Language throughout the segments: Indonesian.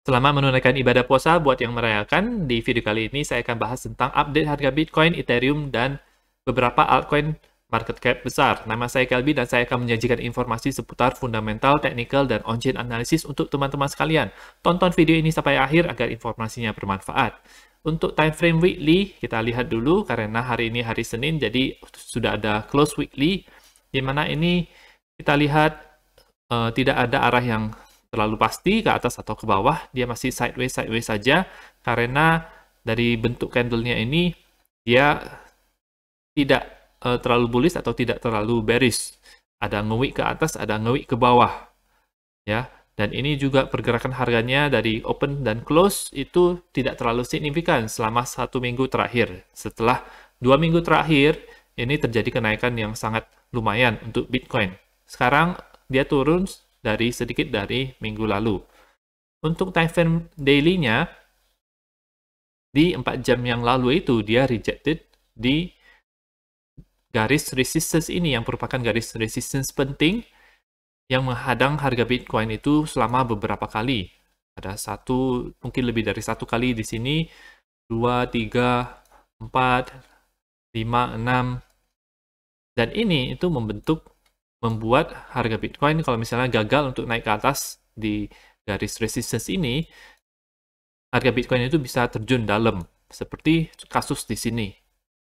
Selamat menunaikan ibadah puasa buat yang merayakan. Di video kali ini saya akan bahas tentang update harga Bitcoin, Ethereum, dan beberapa altcoin market cap besar. Nama saya Kelby dan saya akan menyajikan informasi seputar fundamental, technical, dan on-chain analysis untuk teman-teman sekalian. Tonton video ini sampai akhir agar informasinya bermanfaat. Untuk time frame weekly, kita lihat dulu karena hari ini hari Senin, jadi sudah ada close weekly, di mana ini kita lihat tidak ada arah yang terlalu pasti ke atas atau ke bawah, dia masih sideways saja karena dari bentuk candlenya ini dia tidak terlalu bullish atau tidak terlalu bearish. Ada nge-wick ke atas, ada nge-wick ke bawah, ya. Dan ini juga pergerakan harganya dari open dan close itu tidak terlalu signifikan selama 1 minggu terakhir. Setelah 2 minggu terakhir, ini terjadi kenaikan yang sangat lumayan untuk Bitcoin. Sekarang dia turun sedikit dari minggu lalu. Untuk time frame daily-nya, di 4 jam yang lalu itu dia rejected di garis resistance ini yang merupakan garis resistance penting yang menghadang harga Bitcoin itu selama beberapa kali. Ada mungkin lebih dari satu kali di sini, 2, 3, 4, 5, 6. Dan ini itu membuat harga Bitcoin kalau misalnya gagal untuk naik ke atas di garis resistance ini, harga Bitcoin itu bisa terjun dalam, seperti kasus di sini.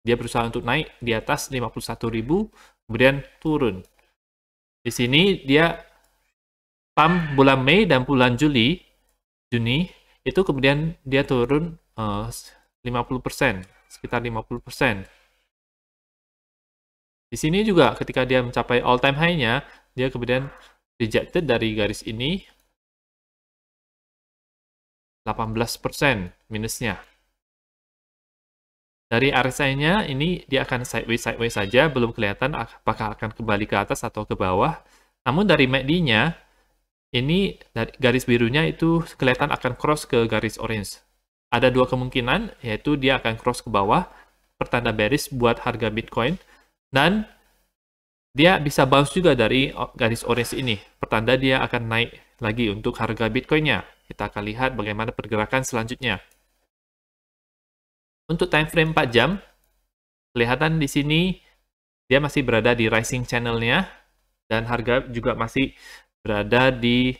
Dia berusaha untuk naik di atas 51.000, kemudian turun. Di sini dia pump bulan Mei dan bulan Juni, itu kemudian dia turun 50%, sekitar 50%. Di sini juga ketika dia mencapai all time high-nya, dia kemudian rejected dari garis ini, 18% minusnya. Dari RSI-nya ini dia akan sideways saja, belum kelihatan apakah akan kembali ke atas atau ke bawah. Namun dari MACD-nya, ini dari garis birunya itu kelihatan akan cross ke garis orange. Ada dua kemungkinan, yaitu dia akan cross ke bawah, pertanda bearish buat harga Bitcoin, dan dia bisa bounce juga dari garis orange ini, pertanda dia akan naik lagi untuk harga Bitcoin-nya. Kita akan lihat bagaimana pergerakan selanjutnya. Untuk time frame 4 jam, kelihatan di sini dia masih berada di rising channel-nya, dan harga juga masih berada di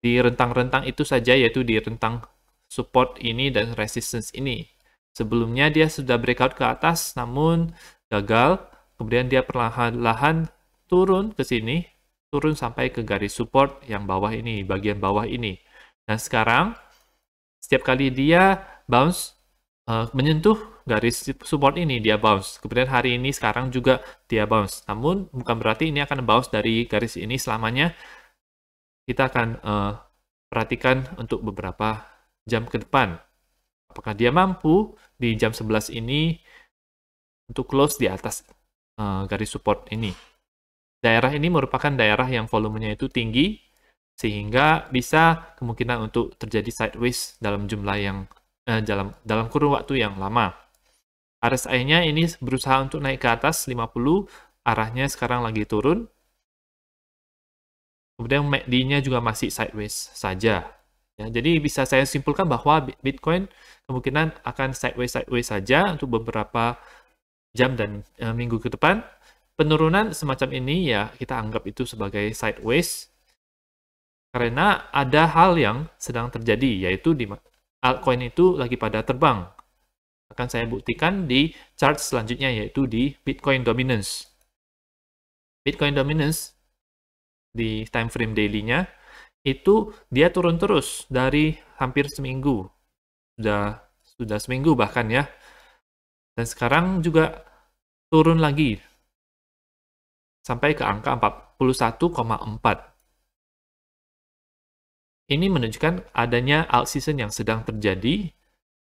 rentang-rentang itu saja, yaitu di rentang support ini dan resistance ini. Sebelumnya dia sudah breakout ke atas, namun gagal. Kemudian dia perlahan-lahan turun ke sini, turun sampai ke garis support yang bawah ini, bagian bawah ini. Dan sekarang, setiap kali dia bounce, menyentuh garis support ini, dia bounce. Kemudian hari ini sekarang juga dia bounce. Namun bukan berarti ini akan bounce dari garis ini selamanya. Kita akan perhatikan untuk beberapa jam ke depan. Apakah dia mampu di jam 11 ini untuk close di atas garis support ini. Daerah ini merupakan daerah yang volumenya itu tinggi, sehingga bisa kemungkinan untuk terjadi sideways dalam jumlah yang dalam kurun waktu yang lama. RSI-nya ini berusaha untuk naik ke atas 50, arahnya sekarang lagi turun. Kemudian MACD-nya juga masih sideways saja. Ya, jadi bisa saya simpulkan bahwa Bitcoin kemungkinan akan sideways saja untuk beberapa jam dan minggu ke depan. Penurunan semacam ini ya kita anggap itu sebagai sideways karena ada hal yang sedang terjadi, yaitu di altcoin itu lagi pada terbang. Akan saya buktikan di chart selanjutnya, yaitu di Bitcoin dominance. Bitcoin dominance di time frame daily-nya itu dia turun terus dari hampir seminggu. Sudah seminggu bahkan ya. Dan sekarang juga turun lagi sampai ke angka 41,4. Ini menunjukkan adanya alt season yang sedang terjadi.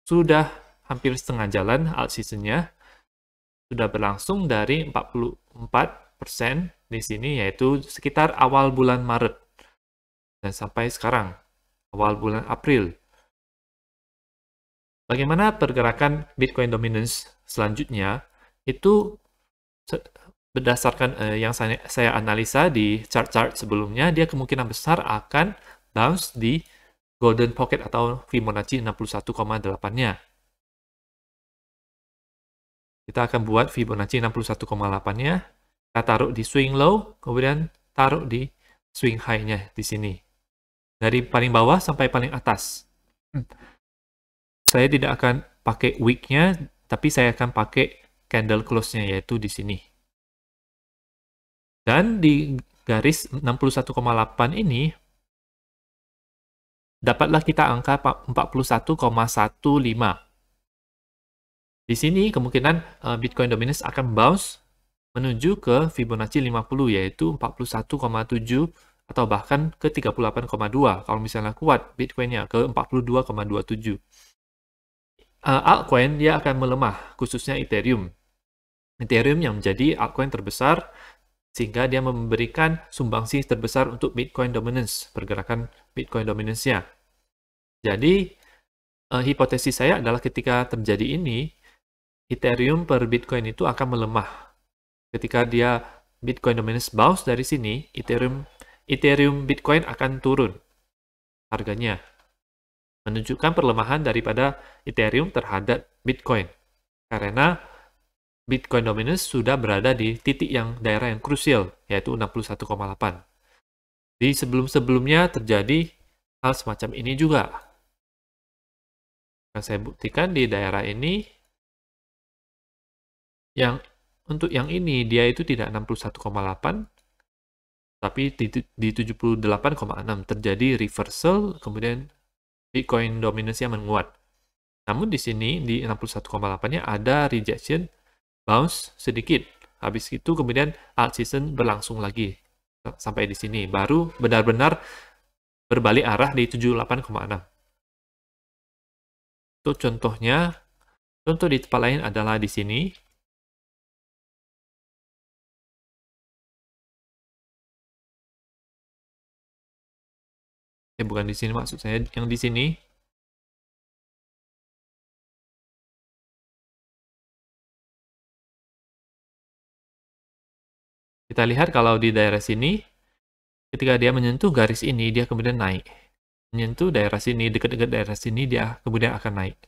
Sudah hampir setengah jalan alt season-nya. Sudah berlangsung dari 44% di sini, yaitu sekitar awal bulan Maret. Dan sampai sekarang, awal bulan April. Bagaimana pergerakan Bitcoin dominance selanjutnya? Itu berdasarkan yang saya analisa di chart-chart sebelumnya, dia kemungkinan besar akan bounce di golden pocket atau Fibonacci 61,8-nya. Kita akan buat Fibonacci 61,8-nya, kita taruh di swing low, kemudian taruh di swing high-nya di sini. Dari paling bawah sampai paling atas. Saya tidak akan pakai wick-nya, tapi saya akan pakai candle close-nya, yaitu di sini. Dan di garis 61,8 ini, dapatlah kita angka 41,15. Di sini kemungkinan Bitcoin dominance akan bounce menuju ke Fibonacci 50, yaitu 41,7 atau bahkan ke 38,2 kalau misalnya kuat Bitcoin-nya ke 42,27. Altcoin dia akan melemah, khususnya Ethereum. Ethereum yang menjadi altcoin terbesar sehingga dia memberikan sumbangsi terbesar untuk Bitcoin dominance, pergerakan Bitcoin dominance-nya. Jadi hipotesis saya adalah ketika terjadi ini, Ethereum per Bitcoin itu akan melemah. Ketika dia Bitcoin dominance bounce dari sini, Ethereum Bitcoin akan turun harganya, menunjukkan perlemahan daripada Ethereum terhadap Bitcoin. Karena Bitcoin dominance sudah berada di titik yang daerah yang krusial, yaitu 61,8. Di sebelum-sebelumnya terjadi hal semacam ini juga. Yang saya buktikan di daerah ini, untuk yang ini dia itu tidak 61,8, tapi di 78,6 terjadi reversal, kemudian Bitcoin dominance-nya menguat. Namun di sini di 61,8-nya ada rejection, bounce sedikit. Habis itu kemudian alt season berlangsung lagi sampai di sini, baru benar-benar berbalik arah di 78,6. Untuk contohnya, contoh di tempat lain adalah di sini. Bukan di sini, maksud saya yang di sini. Kita lihat kalau di daerah sini, ketika dia menyentuh garis ini, dia kemudian naik. Menyentuh daerah sini, dekat-dekat daerah sini, dia kemudian akan naik.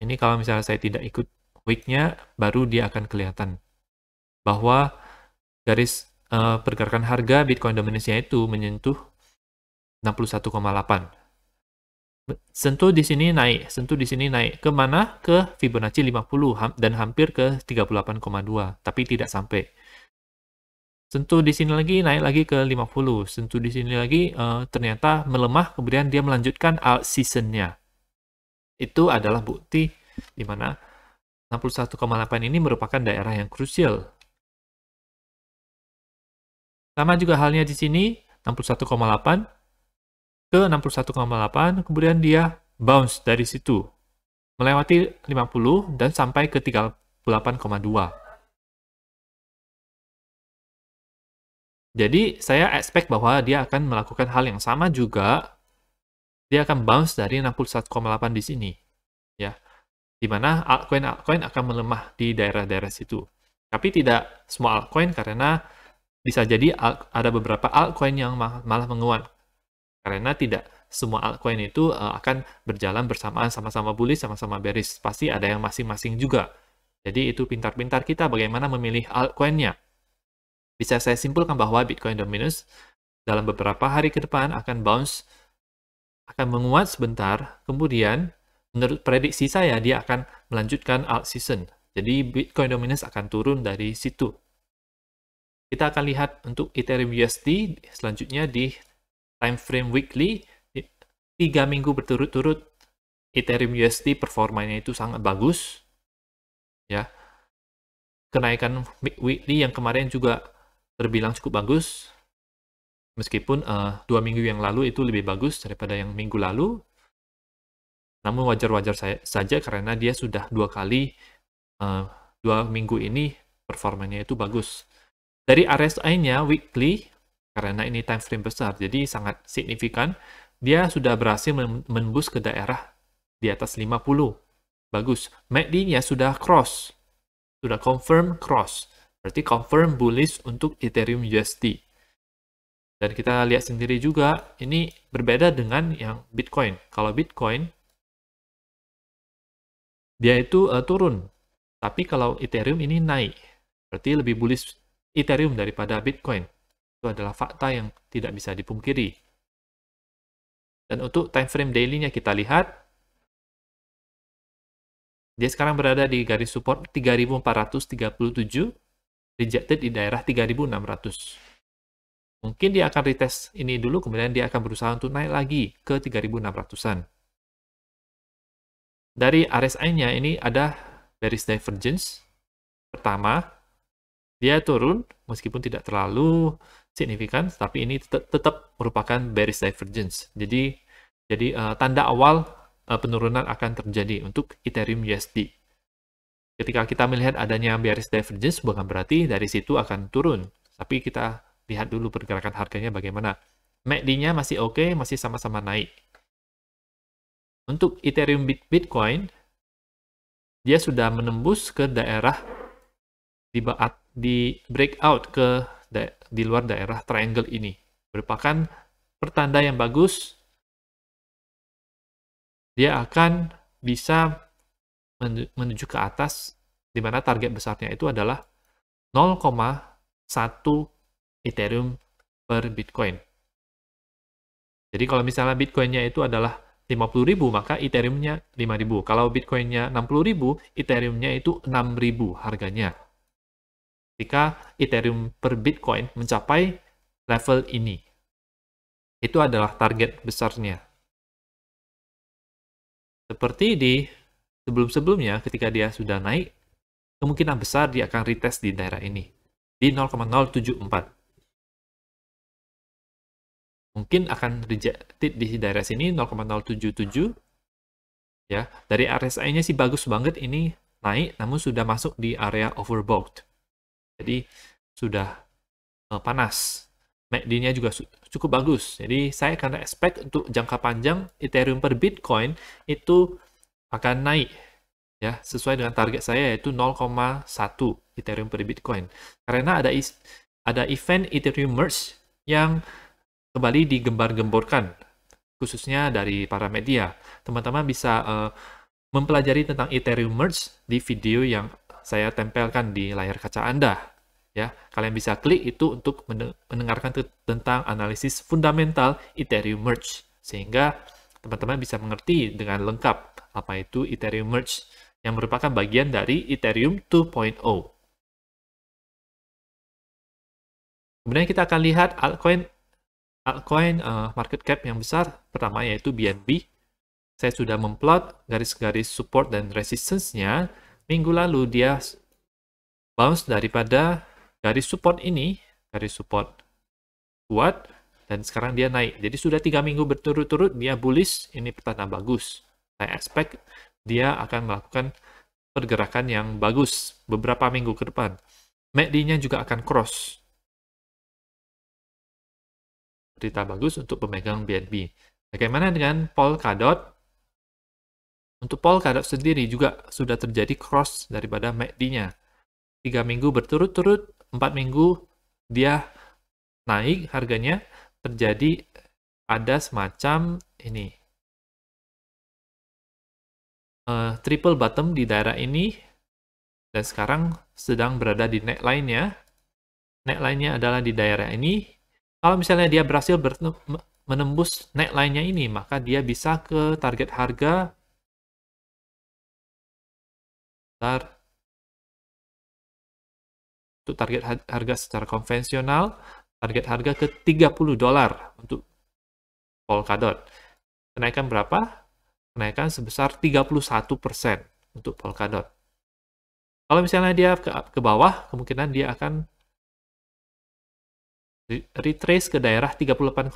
Ini kalau misalnya saya tidak ikut wick-nya, baru dia akan kelihatan. Bahwa garis pergerakan harga Bitcoin dominance-nya itu menyentuh 61,8. Sentuh di sini naik, sentuh di sini naik. Kemana? Ke Fibonacci 50 dan hampir ke 38,2, tapi tidak sampai. Sentuh di sini lagi, naik lagi ke 50. Sentuh di sini lagi, ternyata melemah, kemudian dia melanjutkan alt season-nya. Itu adalah bukti di mana 61,8 ini merupakan daerah yang krusial. Sama juga halnya di sini, 61,8 ke 61,8, kemudian dia bounce dari situ, melewati 50 dan sampai ke 38,2. Jadi, saya expect bahwa dia akan melakukan hal yang sama juga. Dia akan bounce dari 61,8 di sini. Ya, di mana altcoin akan melemah di daerah-daerah situ. Tapi tidak semua altcoin, karena bisa jadi ada beberapa altcoin yang malah menguat. Karena tidak semua altcoin itu akan berjalan bersamaan, sama-sama bullish, sama-sama bearish. Pasti ada yang masing-masing juga. Jadi itu pintar-pintar kita bagaimana memilih altcoin-nya. Bisa saya simpulkan bahwa Bitcoin dominance dalam beberapa hari ke depan akan bounce, akan menguat sebentar, kemudian menurut prediksi saya dia akan melanjutkan alt season. Jadi Bitcoin dominance akan turun dari situ. Kita akan lihat untuk Ethereum USD selanjutnya di time frame weekly, 3 minggu berturut-turut Ethereum USD performanya itu sangat bagus. Ya. Kenaikan weekly yang kemarin juga terbilang cukup bagus, meskipun 2 minggu yang lalu itu lebih bagus daripada yang minggu lalu. Namun wajar-wajar saja karena dia sudah 2 kali 2 minggu ini performanya itu bagus. Dari RSI-nya weekly, karena ini time frame besar, jadi sangat signifikan, dia sudah berhasil menembus ke daerah di atas 50. Bagus. MACD-nya sudah cross, sudah confirm cross. Berarti confirm bullish untuk Ethereum USD. Dan kita lihat sendiri juga, ini berbeda dengan yang Bitcoin. Kalau Bitcoin, dia itu turun. Tapi kalau Ethereum ini naik. Berarti lebih bullish Ethereum daripada Bitcoin. Itu adalah fakta yang tidak bisa dipungkiri. Dan untuk time frame daily-nya kita lihat, dia sekarang berada di garis support 3437, rejected di daerah 3600. Mungkin dia akan retest ini dulu, kemudian dia akan berusaha untuk naik lagi ke 3600-an. Dari RSI-nya ini ada bearish divergence. Pertama, dia turun meskipun tidak terlalu signifikan, tapi ini tetap merupakan bearish divergence. Jadi tanda awal penurunan akan terjadi untuk Ethereum USD. Ketika kita melihat adanya bearish divergence, bukan berarti dari situ akan turun. Tapi kita lihat dulu pergerakan harganya bagaimana. MACD-nya masih oke, masih sama-sama naik. Untuk Ethereum Bitcoin, dia sudah menembus ke daerah di breakout di luar daerah triangle ini. Merupakan pertanda yang bagus. Dia akan bisa menuju ke atas, di mana target besarnya itu adalah 0,1 Ethereum per Bitcoin. Jadi kalau misalnya Bitcoin-nya itu adalah 50.000, maka Ethereum-nya 5.000. Kalau Bitcoin-nya 60.000, Ethereum-nya itu 6.000 harganya. Jika Ethereum per Bitcoin mencapai level ini. Itu adalah target besarnya. Seperti di sebelum-sebelumnya, ketika dia sudah naik, kemungkinan besar dia akan retest di daerah ini, di 0,074. Mungkin akan rejected di daerah sini 0,077. Ya, dari RSI-nya sih bagus banget, ini naik namun sudah masuk di area overbought. Jadi sudah panas. MACD-nya juga cukup bagus. Jadi saya akan expect untuk jangka panjang Ethereum per Bitcoin itu akan naik ya, sesuai dengan target saya yaitu 0,1 Ethereum per Bitcoin. Karena ada event Ethereum Merge yang kembali digembar-gemborkan, khususnya dari para media. Teman-teman bisa mempelajari tentang Ethereum Merge di video yang saya tempelkan di layar kaca Anda. Ya, kalian bisa klik itu untuk mendengarkan tentang analisis fundamental Ethereum Merge, sehingga teman-teman bisa mengerti dengan lengkap apa itu Ethereum Merge, yang merupakan bagian dari Ethereum 2.0. Kemudian kita akan lihat altcoin market cap yang besar. Pertama yaitu BNB. Saya sudah memplot garis-garis support dan resistance-nya. Minggu lalu dia bounce daripada garis support ini, garis support kuat, dan sekarang dia naik. Jadi sudah 3 minggu berturut-turut dia bullish, ini pertanda bagus. Saya expect dia akan melakukan pergerakan yang bagus beberapa minggu ke depan. MACD-nya juga akan cross. Berita bagus untuk pemegang BNB. Bagaimana dengan Polkadot? Untuk Polkadot sendiri juga sudah terjadi cross daripada MACD-nya. 3 minggu berturut-turut, 4 minggu dia naik harganya, terjadi ada semacam ini. Triple bottom di daerah ini, dan sekarang sedang berada di neckline-nya. Neckline-nya adalah di daerah ini. Kalau misalnya dia berhasil menembus neckline-nya ini, maka dia bisa ke target harga untuk target harga secara konvensional, target harga ke $30 untuk Polkadot. Kenaikan berapa? Kenaikan sebesar 31% untuk Polkadot. Kalau misalnya dia ke bawah, kemungkinan dia akan retrace ke daerah 38,2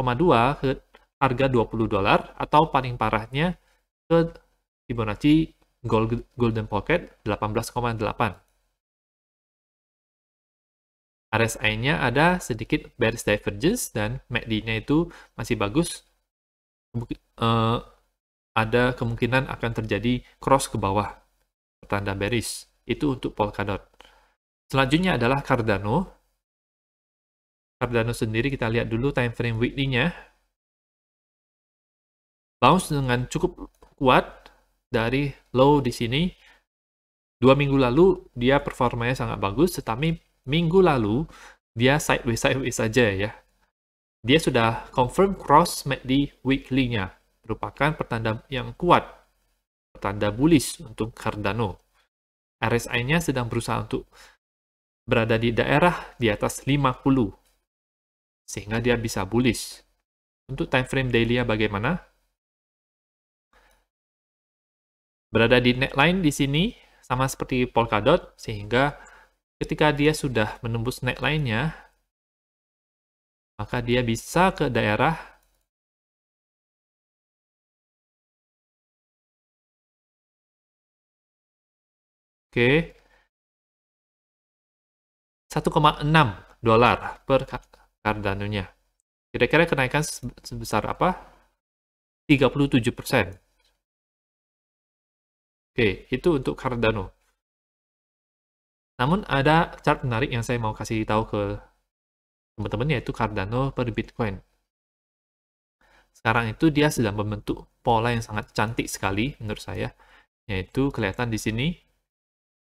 ke harga $20, atau paling parahnya ke Fibonacci Golden Pocket 18,8. RSI-nya ada sedikit bearish divergence dan MACD-nya itu masih bagus. Ada kemungkinan akan terjadi cross ke bawah, pertanda bearish. Itu untuk Polkadot. Selanjutnya adalah Cardano. Cardano sendiri kita lihat dulu time frame weekly-nya. Bounce dengan cukup kuat dari low di sini. 2 minggu lalu dia performanya sangat bagus, tetapi minggu lalu dia sideways saja ya. Dia sudah confirm cross MACD weekly-nya, merupakan pertanda yang kuat, pertanda bullish untuk Cardano. RSI-nya sedang berusaha untuk berada di daerah di atas 50, sehingga dia bisa bullish. Untuk time frame daily-nya bagaimana? Berada di neckline di sini, sama seperti Polkadot, sehingga ketika dia sudah menembus neckline-nya, maka dia bisa ke daerah 1,6 dolar per Cardano-nya. Kira-kira kenaikan sebesar apa? 37%. Oke, itu untuk Cardano. Namun ada chart menarik yang saya mau kasih tahu ke teman-teman, yaitu Cardano per Bitcoin. Sekarang itu dia sedang membentuk pola yang sangat cantik sekali menurut saya, yaitu kelihatan di sini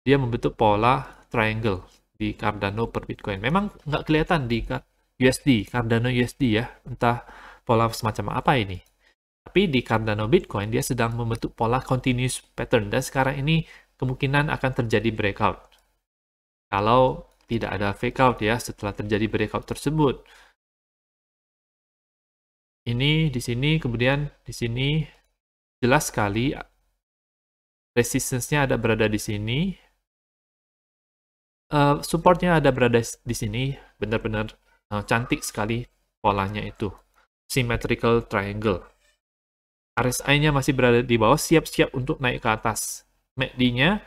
dia membentuk pola triangle di Cardano per Bitcoin. Memang nggak kelihatan di USD, Cardano USD ya, entah pola semacam apa ini. Tapi di Cardano Bitcoin dia sedang membentuk pola continuous pattern, dan sekarang ini kemungkinan akan terjadi breakout. Kalau tidak ada fake out ya setelah terjadi breakout tersebut. Ini di sini, kemudian di sini jelas sekali resistance-nya ada berada di sini. Supportnya ada berada di sini, benar-benar cantik sekali polanya itu. Symmetrical triangle. RSI-nya masih berada di bawah, siap-siap untuk naik ke atas. MACD-nya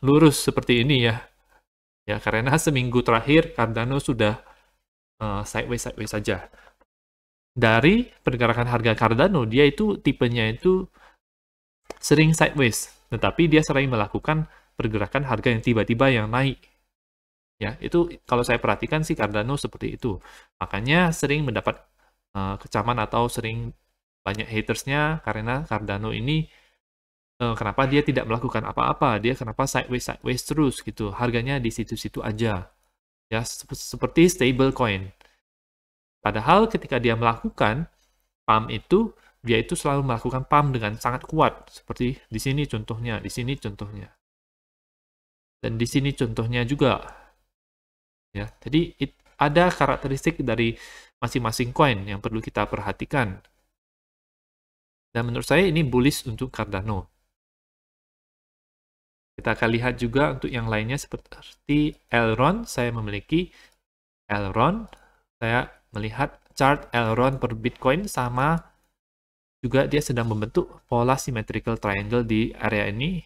lurus seperti ini ya. Ya, karena seminggu terakhir Cardano sudah sideways saja. Dari pergerakan harga Cardano, dia itu tipenya itu sering sideways, tetapi dia sering melakukan pergerakan harga yang tiba-tiba yang naik. Ya, itu kalau saya perhatikan sih Cardano seperti itu. Makanya sering mendapat kecaman atau sering banyak hatersnya karena Cardano ini kenapa dia tidak melakukan apa-apa, dia kenapa sideways terus gitu, harganya di situ-situ aja. Ya, seperti stable coin. Padahal ketika dia melakukan pump itu, dia itu selalu melakukan pump dengan sangat kuat, seperti di sini contohnya, di sini contohnya. Dan di sini contohnya juga. Ya, jadi ada karakteristik dari masing-masing coin yang perlu kita perhatikan. Dan menurut saya ini bullish untuk Cardano. Kita akan lihat juga untuk yang lainnya seperti Elrond. Saya memiliki Elrond. Saya melihat chart Elrond per Bitcoin sama juga dia sedang membentuk pola symmetrical triangle di area ini.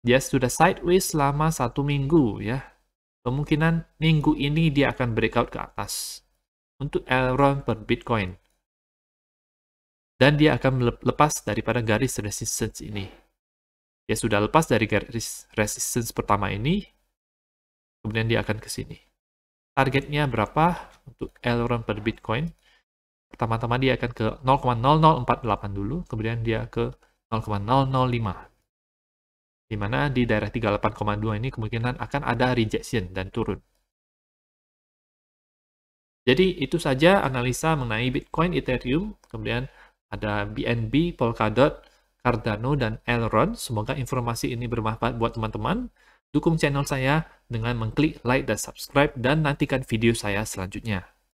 Dia sudah sideways selama 1 minggu ya. Kemungkinan minggu ini dia akan breakout ke atas untuk Elrond per Bitcoin. Dan dia akan lepas daripada garis resistance ini. Dia sudah lepas dari garis resistance pertama ini, kemudian dia akan ke sini. Targetnya berapa untuk Elrond per Bitcoin? Pertama-tama dia akan ke 0,0048 dulu, kemudian dia ke 0,005. Di mana di daerah 38,2 ini kemungkinan akan ada rejection dan turun. Jadi itu saja analisa mengenai Bitcoin, Ethereum, kemudian ada BNB, Polkadot, Cardano, dan Elrond. Semoga informasi ini bermanfaat buat teman-teman. Dukung channel saya dengan mengklik like dan subscribe, dan nantikan video saya selanjutnya.